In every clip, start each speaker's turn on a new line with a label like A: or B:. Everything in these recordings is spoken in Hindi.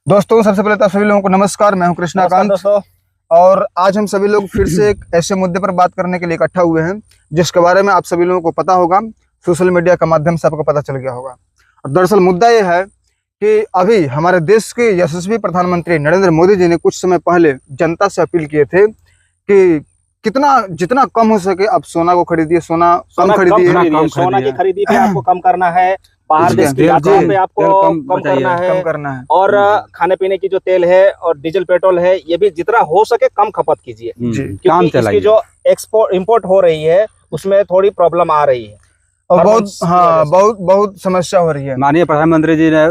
A: दोस्तों सबसे पहले तो सभी लोगों को नमस्कार। मैं हूं कृष्णाकांत
B: दोस्तों।
A: और आज हम सभी लोग फिर से एक ऐसे मुद्दे पर बात करने के लिए इकट्ठा हुए हैं जिसके बारे में आप सभी लोगों को पता होगा, सोशल मीडिया के माध्यम से आपको पता चल गया होगा। और दरअसल मुद्दा यह है कि अभी हमारे देश के यशस्वी प्रधानमंत्री नरेंद्र मोदी जी ने कुछ समय पहले जनता से अपील किए थे कि जितना कम हो सके आप सोना को खरीदिए, सोना कम खरीदिए,
B: सोना की खरीदी पे आपको कम करना है, बाहर देश की यात्रा पे आपको कम करना है और खाने पीने की जो तेल है और डीजल पेट्रोल है ये भी जितना हो सके कम खपत कीजिए, क्योंकि इसकी जो एक्सपोर्ट इंपोर्ट हो रही है उसमें थोड़ी प्रॉब्लम आ रही है और
A: बहुत समस्या हो रही है।
C: माननीय प्रधानमंत्री जी ने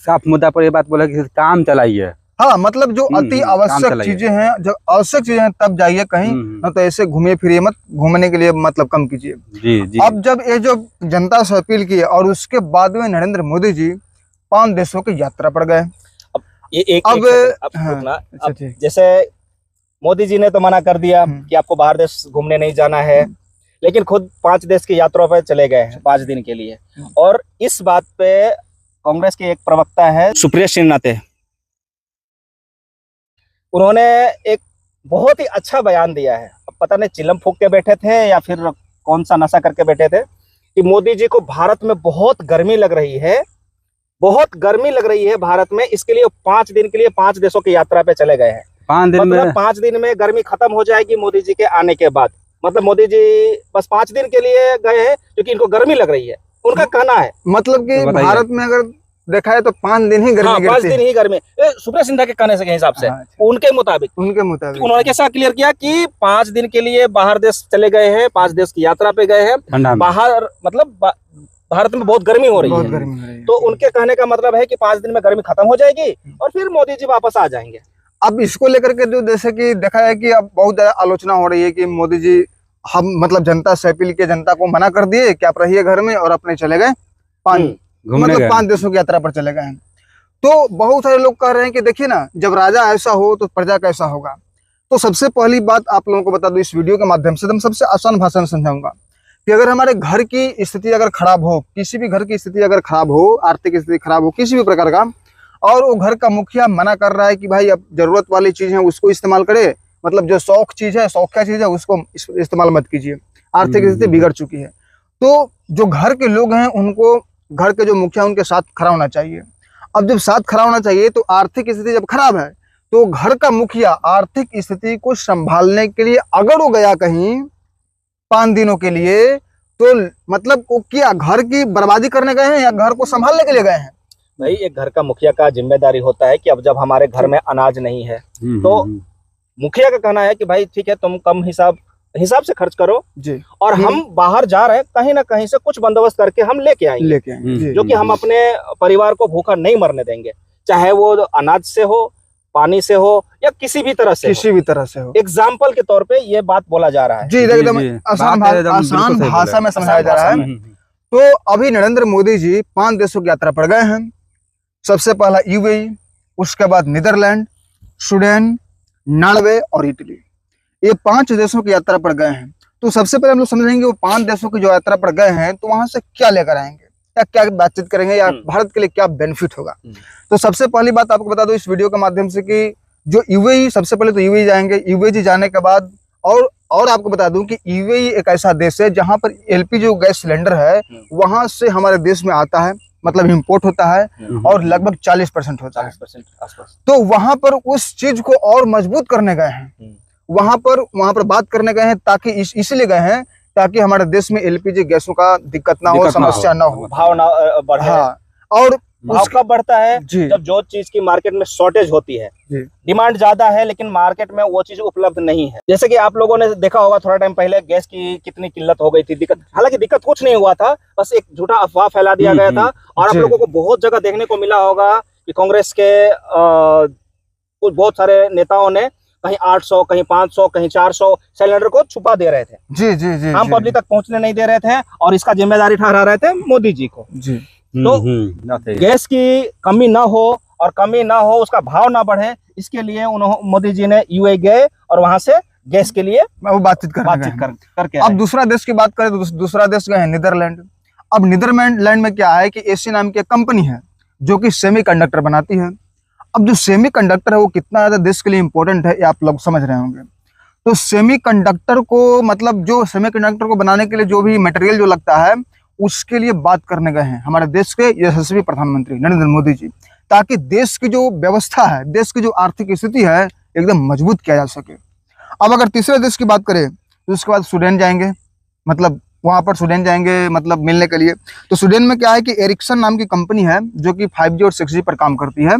C: साफ मुद्दा पर ये बात बोला कि काम चलाइए।
A: हाँ, मतलब जो अति आवश्यक चीजें हैं, जो आवश्यक चीजें हैं तब जाइए कहीं, न तो ऐसे घूमिए फिरिए मत। घूमने के लिए मतलब कम कीजिए।
C: जी।
A: अब जब ये जो जनता से अपील की और उसके बाद में नरेंद्र मोदी जी 5 देशों की यात्रा पर गए।
B: जैसे मोदी जी ने तो मना कर दिया कि आपको बाहर देश घूमने नहीं जाना है, लेकिन खुद 5 देश की यात्रा पर चले गए हैं 5 दिन के लिए। और इस बात पे कांग्रेस के एक प्रवक्ता है सुप्रिया श्रीनाथे, उन्होंने एक बहुत ही अच्छा बयान दिया है। अब पता नहीं चिलम फूंक के बैठे थे या फिर कौन सा नशा करके बैठे थे कि मोदी जी को भारत में बहुत गर्मी लग रही है, बहुत गर्मी लग रही है भारत में, इसके लिए 5 दिन के लिए 5 देशों की यात्रा पे चले गए हैं।
C: 5 दिन
B: मतलब 5 दिन में गर्मी खत्म हो जाएगी मोदी जी के आने के बाद। मतलब मोदी जी बस 5 दिन के लिए गए हैं क्योंकि इनको गर्मी लग रही है, उनका कहना है।
A: मतलब कि भारत में अगर देखा है तो 5 दिन ही गर्मी गिरती है।
B: 5 दिन ही गर्मी। सुप्रिया सिन्हा के कहने से के हिसाब से उनके मुताबिक उन्होंने कैसा क्लियर किया कि 5 दिन के लिए बाहर देश चले गए हैं, 5 देश की यात्रा पे गए हैं बाहर, मतलब भारत में बहुत गर्मी हो रही है। तो उनके कहने का मतलब है कि 5 दिन में गर्मी खत्म हो जाएगी और फिर मोदी जी वापस आ जाएंगे।
A: अब इसको लेकर के जो जैसे कि देखा है कि अब बहुत ज्यादा आलोचना हो रही है कि मोदी जी हम मतलब जनता से अपील के जनता को मना कर दिए कि आप रहिए घर में और अपने चले गए 5 देशों की यात्रा पर चले गए हैं। तो बहुत सारे लोग कह रहे हैं कि देखिए ना, जब राजा ऐसा हो तो प्रजा कैसा होगा। तो सबसे पहली बात आप लोगों को बता दूं इस वीडियो के माध्यम से, एकदम सबसे आसान भाषा में समझाऊंगा कि अगर हमारे घर की स्थिति अगर खराब हो, किसी भी घर की स्थिति अगर खराब हो, आर्थिक स्थिति खराब हो किसी भी प्रकार का, और वो घर का मुखिया मना कर रहा है कि भाई अब जरूरत वाली चीज है उसको इस्तेमाल करे, मतलब जो शौकिया चीज है उसको इस्तेमाल मत कीजिए, आर्थिक स्थिति बिगड़ चुकी है। तो जो घर के लोग हैं उनको, घर के जो मुखिया उनके साथ खड़ा होना चाहिए। अब जब साथ खड़ा होना चाहिए तो आर्थिक स्थिति जब खराब है तो घर का मुखिया आर्थिक स्थिति को संभालने के लिए अगर वो गया कहीं 5 दिनों के लिए, तो मतलब वो क्या घर की बर्बादी करने गए हैं या घर को संभालने के लिए गए हैं?
B: भाई एक घर का मुखिया का जिम्मेदारी होता है कि अब जब हमारे घर में अनाज नहीं है तो मुखिया का कहना है कि भाई ठीक है, तुम कम हिसाब से खर्च करो जी, और हम बाहर जा रहे हैं, कहीं ना कहीं से कुछ बंदोबस्त करके हम लेके आएंगे जो कि हम अपने परिवार को भूखा नहीं मरने देंगे, चाहे वो अनाज से हो, पानी से हो या किसी भी तरह से हो। एग्जाम्पल के तौर पे ये बात बोला जा रहा है
A: जी, एकदम आसान भाषा में समझाया जा रहा है। तो अभी नरेंद्र मोदी जी 5 देशों की यात्रा पर गए हैं। सबसे पहला यूएई, उसके बाद नीदरलैंड, स्वीडन, नॉर्वे और इटली, ये 5 देशों की यात्रा पर गए हैं। तो सबसे पहले हम लोग समझेंगे वो 5 देशों की जो यात्रा पर गए हैं तो वहां से क्या लेकर आएंगे या क्या बातचीत करेंगे या भारत के लिए क्या बेनिफिट होगा। तो सबसे पहली बात आपको बता दो इस वीडियो के माध्यम से कि जो यूएई, सबसे पहले तो यूएई जाएंगे। यूएई जाने के बाद और आपको बता दूं कि यूएई एक ऐसा देश है जहां पर एलपीजी जो गैस सिलेंडर है वहां से हमारे देश में आता है, मतलब इंपोर्ट होता है और लगभग 40% होता है। तो वहां पर उस चीज को और मजबूत करने गए हैं, वहां पर बात करने गए हैं, ताकि इसलिए गए हैं ताकि हमारे देश में एलपीजी गैसों का दिक्कत ना हो, समस्या ना हो,
B: भाव ना बढ़े।
A: हाँ, और
B: भाव कब बढ़ता है? जब जो चीज की मार्केट में शॉर्टेज होती है, डिमांड ज्यादा है लेकिन मार्केट में वो चीज उपलब्ध नहीं है। जैसे कि आप लोगों ने देखा होगा थोड़ा टाइम पहले गैस की कितनी किल्लत हो गई थी, दिक्कत, हालांकि दिक्कत कुछ नहीं हुआ था, बस एक झूठा अफवाह फैला दिया गया था। और आप लोगों को बहुत जगह देखने को मिला होगा कि कांग्रेस के कुछ बहुत सारे नेताओं ने कहीं 800, कहीं 500, कहीं 400 सिलेंडर को छुपा दे रहे थे।
A: जी,
B: आम पब्लिक तक पहुंचने नहीं दे रहे थे और इसका जिम्मेदारी ठहरा रहे थे मोदी जी को जी। तो गैस की कमी ना हो और कमी ना हो, उसका भाव ना बढ़े, इसके लिए उन्होंने मोदी जी ने यूएई गए और वहां से गैस के लिए
A: वो बातचीत करके। अब दूसरा देश की बात करें तो दूसरा देश गए हैं नीदरलैंड। अब नीदरलैंड में क्या है कि एसी नाम की कंपनी है जो कि सेमीकंडक्टर बनाती है। अब जो सेमीकंडक्टर है वो कितना ज्यादा देश के लिए इंपॉर्टेंट है ये आप लोग समझ रहे होंगे। तो सेमीकंडक्टर को मतलब जो सेमीकंडक्टर को बनाने के लिए जो भी मटेरियल जो लगता है उसके लिए बात करने गए हैं हमारे देश के यशस्वी प्रधानमंत्री नरेंद्र मोदी जी, ताकि देश की जो व्यवस्था है, देश की जो आर्थिक स्थिति है एकदम मजबूत किया जा सके। अब अगर तीसरे देश की बात करें तो उसके बाद स्वीडन जाएंगे, मतलब वहां पर स्वीडन जाएंगे मतलब मिलने के लिए। तो स्वीडन में क्या है कि एरिक्सन नाम की कंपनी है जो कि 5G और 6G पर काम करती है,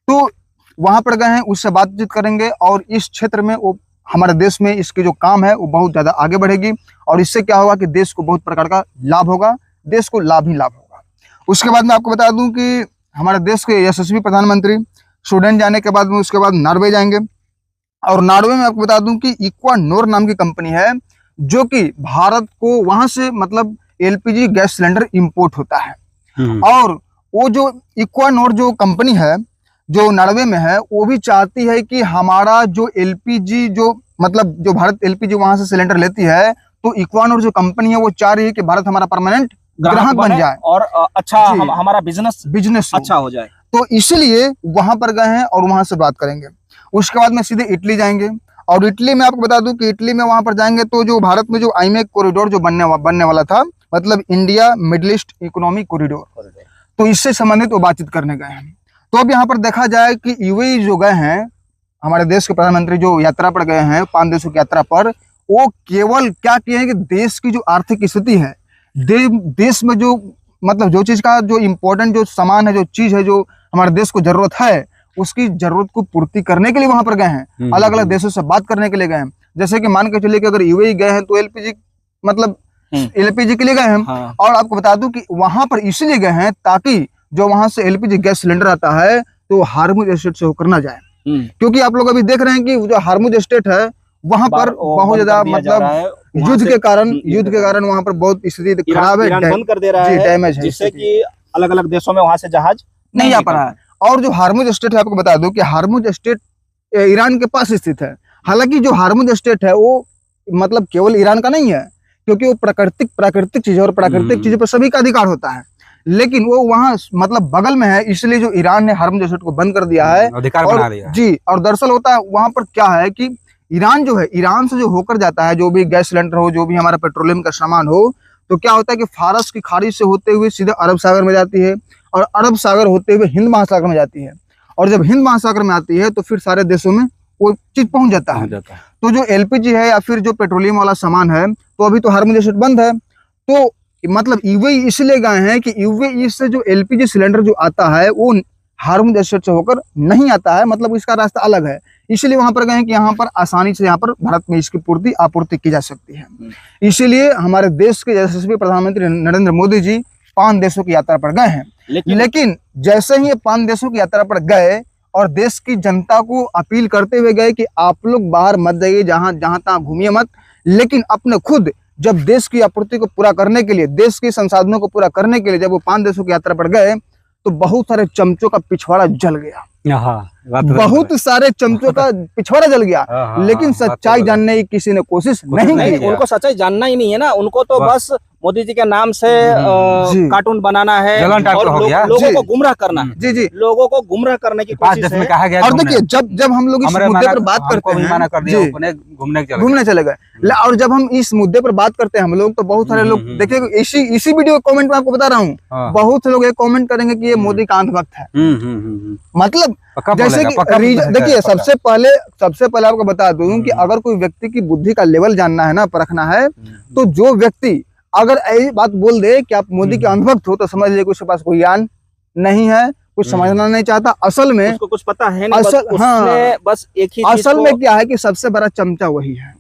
A: तो वहां पर गए हैं, उससे बातचीत करेंगे और इस क्षेत्र में वो हमारे देश में इसकी जो काम है वो बहुत ज़्यादा आगे बढ़ेगी और इससे क्या होगा कि देश को बहुत प्रकार का लाभ होगा, देश को लाभ ही लाभ होगा। उसके बाद मैं आपको बता दूं कि हमारे देश के यशस्वी प्रधानमंत्री स्वीडन जाने के बाद में उसके बाद नॉर्वे जाएंगे और नॉर्वे में आपको बता दूं कि इक्वानोर नाम की कंपनी है जो कि भारत को वहां से मतलब LPG गैस सिलेंडर इंपोर्ट होता है और वो जो इक्वानोर जो कंपनी है जो नॉर्वे में है वो भी चाहती है कि हमारा जो LPG जो मतलब जो भारत LPG वहां से सिलेंडर लेती है तो इक्वानोर जो कंपनी है वो चाह रही है कि भारत हमारा परमानेंट ग्राहक बन जाए
B: और अच्छा हमारा बिजनेस अच्छा हो जाए।
A: तो इसलिए वहां पर गए हैं और वहां से बात करेंगे। उसके बाद में सीधे इटली जाएंगे और इटली में आपको बता दूं कि इटली में वहां पर जाएंगे तो जो भारत में जो आईमेक कॉरिडोर जो बनने वाला था, मतलब India middle east economic corridor, तो इससे संबंधित वो बातचीत करने गए हैं। तो अब यहाँ पर देखा जाए कि UAE जो गए हैं हमारे देश के प्रधानमंत्री जो यात्रा पर गए हैं 5 देशों की यात्रा पर, वो केवल क्या किए हैं कि देश की जो आर्थिक स्थिति है, देश में जो मतलब जो चीज का जो इम्पोर्टेंट जो सामान है, जो चीज है जो हमारे देश को जरूरत है, उसकी जरूरत को पूर्ति करने के लिए वहां पर गए हैं, अलग अलग देशों से बात करने के लिए गए हैं। जैसे कि मान के चलिए कि अगर UAE गए हैं तो LPG मतलब LPG के लिए गए हैं।
B: हाँ।
A: और आपको बता दूं कि वहां पर इसलिए गए हैं ताकि जो वहां से LPG गैस सिलेंडर आता है तो हार्मुज स्टेट से होकर ना जाए, क्योंकि आप लोग अभी देख रहे हैं कि जो हार्मुज स्टेट है वहां पर बहुत ज्यादा मतलब युद्ध के कारण वहां पर बहुत स्थिति खराब है,
B: बंद कर दे रहा है,
A: डैमेज है,
B: जिससे कि अलग अलग देशों में वहां से जहाज
A: नहीं आ पा रहा है। और जो हार्मुज स्टेट है आपको बता दूं कि हार्मुज स्टेट ईरान के पास स्थित है। हालांकि जो हार्मुज स्टेट है वो मतलब केवल ईरान का नहीं है, क्योंकि वो प्राकृतिक चीज है और प्राकृतिक चीजों पर सभी का अधिकार होता है, लेकिन वो वहाँ मतलब बगल में है, इसलिए जो ईरान ने हार्मुज स्टेट को बंद कर दिया है,
C: अधिकार बना दिया
A: जी। और दरअसल होता है वहां पर क्या है कि ईरान जो है, ईरान से जो होकर जाता है जो भी गैस सिलेंडर हो, जो भी हमारा पेट्रोलियम का सामान हो, तो क्या होता है कि फारस की खाड़ी से होते हुए सीधे अरब सागर में जाती है और अरब सागर होते हुए हिंद महासागर में जाती है और जब हिंद महासागर में आती है तो फिर सारे देशों में वो चीज पहुंच जाता है। तो जो LPG है या फिर जो पेट्रोलियम वाला सामान है तो अभी तो हार्मुज स्टेट बंद है, तो मतलब UAE इसलिए गए हैं कि UAE से जो LPG सिलेंडर जो आता है वो हार्मुज स्टेट से होकर नहीं आता है, मतलब इसका रास्ता अलग है। इसलिए वहां पर गए हैं कि यहाँ पर आसानी से यहाँ पर भारत में इसकी आपूर्ति की जा सकती है। इसीलिए हमारे देश के यशस्वी प्रधानमंत्री नरेंद्र मोदी जी 5 देशों की यात्रा पर गए हैं। लेकिन जैसे ही ये 5 देशों की यात्रा पर गए और देश की जनता को अपील करते हुए गए कि आप लोग बाहर मत जाइए, जहां तहां घूमिए मत, लेकिन अपने खुद जब देश की आपूर्ति को पूरा करने के लिए, देश के संसाधनों को पूरा करने के लिए जब वो 5 देशों की यात्रा पर गए तो बहुत सारे चमचों का पिछवाड़ा जल गया। बहुत सारे चमचों का पिछवाड़ा जल गया, लेकिन सच्चाई जानने की किसी ने कोशिश नहीं की।
B: उनको सच्चाई जानना ही नहीं है ना, उनको तो बस मोदी जी के नाम से कार्टून बनाना है और लोगों को गुमराह करना है।
A: जी,
B: लोगों को गुमराह करने की कोशिश है।
A: और देखिए जब हम लोग इस मुद्दे पर बात करते हैं, घूमने चले गए, और जब हम इस मुद्दे पर बात करते हैं हम लोग तो बहुत सारे लोग देखिए इसी वीडियो कमेंट में आपको बता रहा हूँ, बहुत से लोग ये कमेंट करेंगे कि ये मोदी का अंधभक्त है। मतलब जैसे कि देखिए सबसे पहले आपको बता दूं कि अगर कोई व्यक्ति की बुद्धि का लेवल जानना है ना, परखना है, तो जो व्यक्ति अगर ऐसी बात बोल दे कि आप मोदी के अंधभक्त हो तो समझ लीजिए उसके पास कोई ज्ञान नहीं है, कुछ समझना नहीं चाहता। असल में
B: उसको कुछ पता है नहीं, बस एक ही
A: असल में क्या है कि सबसे बड़ा चमचा वही है।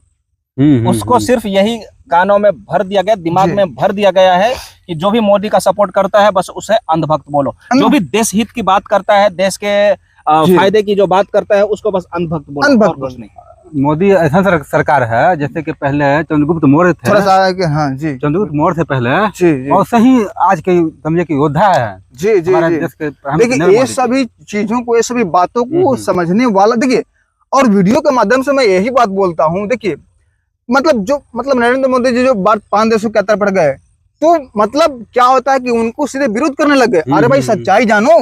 B: उसको सिर्फ यही कानों में भर दिया गया, दिमाग में भर दिया गया है कि जो भी मोदी का सपोर्ट करता है बस उसे अंधभक्त बोलो, जो भी देश हित की बात करता है, देश के फायदे की जो बात करता है उसको बस अंधभक्त बोलो, कुछ नहीं।
C: मोदी ऐसा सरकार है जैसे कि पहले चंद्रगुप्त मौर्य थे,
A: थोड़ा सा हाँ जी,
C: चंद्रगुप्त मौर्य से पहले
A: जी,
C: और सही आज के समझे कि योद्धा है
A: जी जी जी। देखिए ये सभी चीजों को, ये सभी बातों को समझने वाला, देखिए और वीडियो के माध्यम से मैं यही बात बोलता हूँ। देखिए मतलब नरेंद्र मोदी जी जो 5 देशों की यात्रा पर गए तो मतलब क्या होता है कि उनको सीधे विरोध करने लगे। अरे भाई सच्चाई जानो,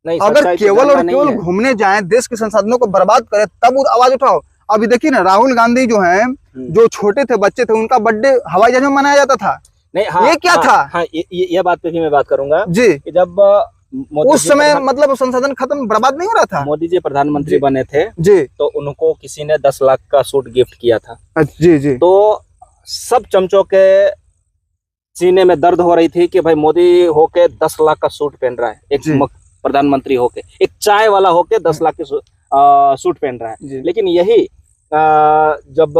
B: नहीं,
A: अगर
B: सच्चाई तो
A: केवल और
B: जानना नहीं
A: केवल
B: है।
A: घूमने जाएं, देश के संसाधनों को बर्बाद करें, तब वो आवाज उठाओ। अभी देखिए ना, राहुल गांधी जो हैं, जो छोटे थे, बच्चे थे, उनका बर्थडे हवाई जहाज में मनाया जाता था।
B: नहीं, हाँ,
A: ये क्या
B: हाँ,
A: था?
B: हाँ, ये बात पे भी मैं बात करूंगा
A: जी,
B: कि जब मोदी
A: उस
B: जी
A: समय मतलब संसाधन खत्म, बर्बाद नहीं हो रहा था।
B: मोदी जी प्रधानमंत्री
A: जी।
B: बने थे,
A: जी
B: तो उनको किसी ने 10 लाख का सूट गिफ्ट किया था।
A: जी जी
B: तो सब चमचों के सीने में दर्द हो रही थी कि भाई मोदी होके 10 लाख का सूट पहन रहा है, एक
A: जी।
B: प्रधानमंत्री होके, एक चाय वाला होके 10 लाख के सूट पहन रहा
A: जी।
B: है। लेकिन यही जब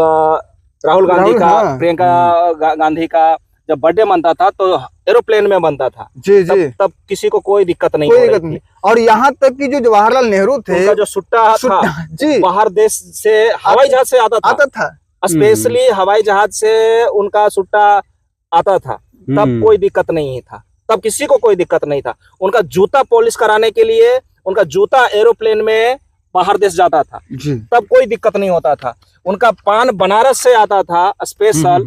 B: राहुल गांधी का,
A: हाँ।
B: प्रियंका गांधी का जब बर्थडे मनता था तो एरोप्लेन में बनता था।
A: जी जी,
B: तब किसी को कोई दिक्कत नहीं
A: कोई
B: हो रही
A: दिक्कत
B: थी।
A: नहीं। और यहाँ तक कि जो जवाहरलाल नेहरू थे,
B: उनका जो सुट्टा था
A: जी,
B: बाहर देश से हवाई जहाज से आता था, स्पेशली हवाई जहाज से उनका सुट्टा आता था। तब कोई दिक्कत नहीं था, तब किसी को कोई दिक्कत नहीं था। उनका जूता पॉलिश कराने के लिए उनका जूता एरोप्लेन में बाहर देश जाता था,
A: जी,
B: तब कोई दिक्कत नहीं होता था। उनका पान बनारस से आता था स्पेशल,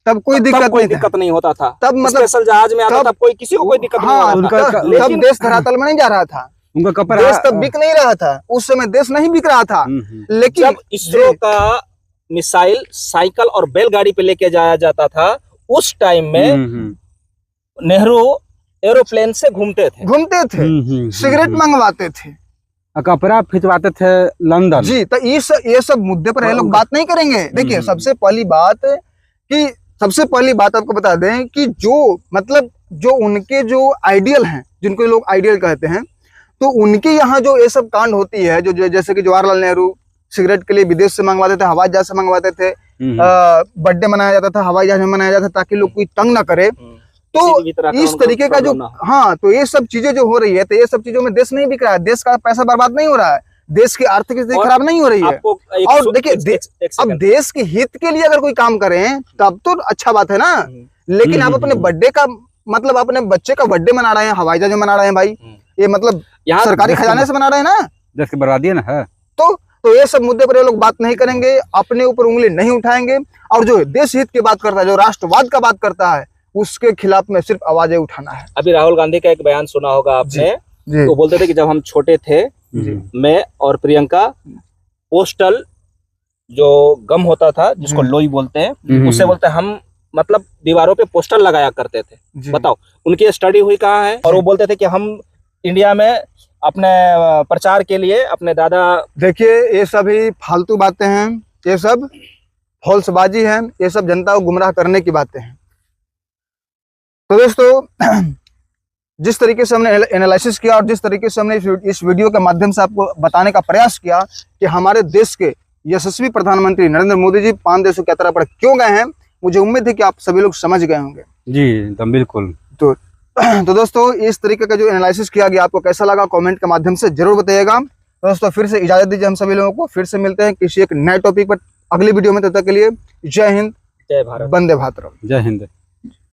A: तब कोई
B: दिक्कत नहीं होता था।
A: तब मतलब
B: स्पेशल जहाज में आता था, कोई किसी को कोई दिक्कत नहीं
A: हाँ,
B: होता था।
A: तब देश धरातल में नहीं जा रहा था,
C: उनका कपड़ा
A: देश तब बिक नहीं रहा था, उस समय देश नहीं बिक रहा था। लेकिन
B: जब इसरो का मिसाइल साइकिल और बैलगाड़ी पे लेके जाया जाता था, उस टाइम में नेहरू एरोप्लेन से घूमते थे, सिगरेट मंगवाते थे,
C: कपड़ा खिंचवाते थे लंदन।
A: जी। तो ये सब मुद्दे पर ये लोग बात नहीं करेंगे। देखिए, सबसे पहली बात आपको बता दें कि जो उनके जो आइडियल हैं, जिनको लोग आइडियल कहते हैं, तो उनके यहाँ जो ये सब कांड होती है, जो जैसे कि जवाहरलाल नेहरू सिगरेट के लिए विदेश से मंगवाते थे, हवाई जहाज से मंगवाते थे, बर्थडे मनाया जाता था हवाई जहाज में मनाया जाता था ताकि लोग कोई तंग ना करे। तो इस तरीके का जो, हाँ, तो ये सब चीजें जो हो रही है, तो ये सब चीजों में देश नहीं बिक रहा है, देश का पैसा बर्बाद नहीं हो रहा है, देश की आर्थिक स्थिति खराब नहीं हो रही है। और देखिए, अब देश के हित के लिए अगर कोई काम करें तब तो अच्छा बात है ना। लेकिन आप अपने बर्थडे का मतलब अपने बच्चे का बर्थडे मना रहे हैं, हवाई जहाज में मना रहे हैं, भाई ये मतलब सरकारी खजाने से मना रहे हैं ना,
C: देश की बर्बादी है ना।
A: तो ये सब मुद्दे पर ये लोग बात नहीं करेंगे, अपने ऊपर उंगली नहीं उठाएंगे। और जो देश हित की बात करता है, जो राष्ट्रवाद का बात करता है, उसके खिलाफ में सिर्फ आवाजें उठाना है।
B: अभी राहुल गांधी का एक बयान सुना होगा आपने, तो बोलते थे कि जब हम छोटे थे, मैं और प्रियंका पोस्टल जो गम होता था, जिसको लोई बोलते हैं, उससे बोलते हैं हम मतलब दीवारों पे पोस्टर लगाया करते थे। बताओ, उनकी स्टडी हुई कहाँ है? और वो बोलते थे कि हम इंडिया में अपने प्रचार के लिए अपने दादा। देखिए, ये सभी फालतू बातें हैं, ये सब फॉल्सबाजी है, ये सब जनता को गुमराह करने की बातें हैं। तो दोस्तों, जिस तरीके से हमने एनालिसिस किया और जिस तरीके से हमने इस वीडियो के माध्यम से आपको बताने का प्रयास किया कि हमारे देश के यशस्वी प्रधानमंत्री नरेंद्र मोदी जी 5 देशों की यात्रा पर क्यों गए हैं, मुझे उम्मीद है कि आप सभी लोग समझ गए होंगे।
C: जी एकदम बिल्कुल।
A: तो दोस्तों, इस तरीके का जो एनालिसिस किया गया आपको कैसा लगा, कमेंट के माध्यम से जरूर बताइएगा। दोस्तों, फिर से इजाजत दीजिए हम सभी लोगों को, फिर से मिलते हैं किसी एक नए टॉपिक पर अगली वीडियो में। तब तक के लिए जय हिंद,
B: जय भारत,
A: वंदे भारत।
C: जय हिंद।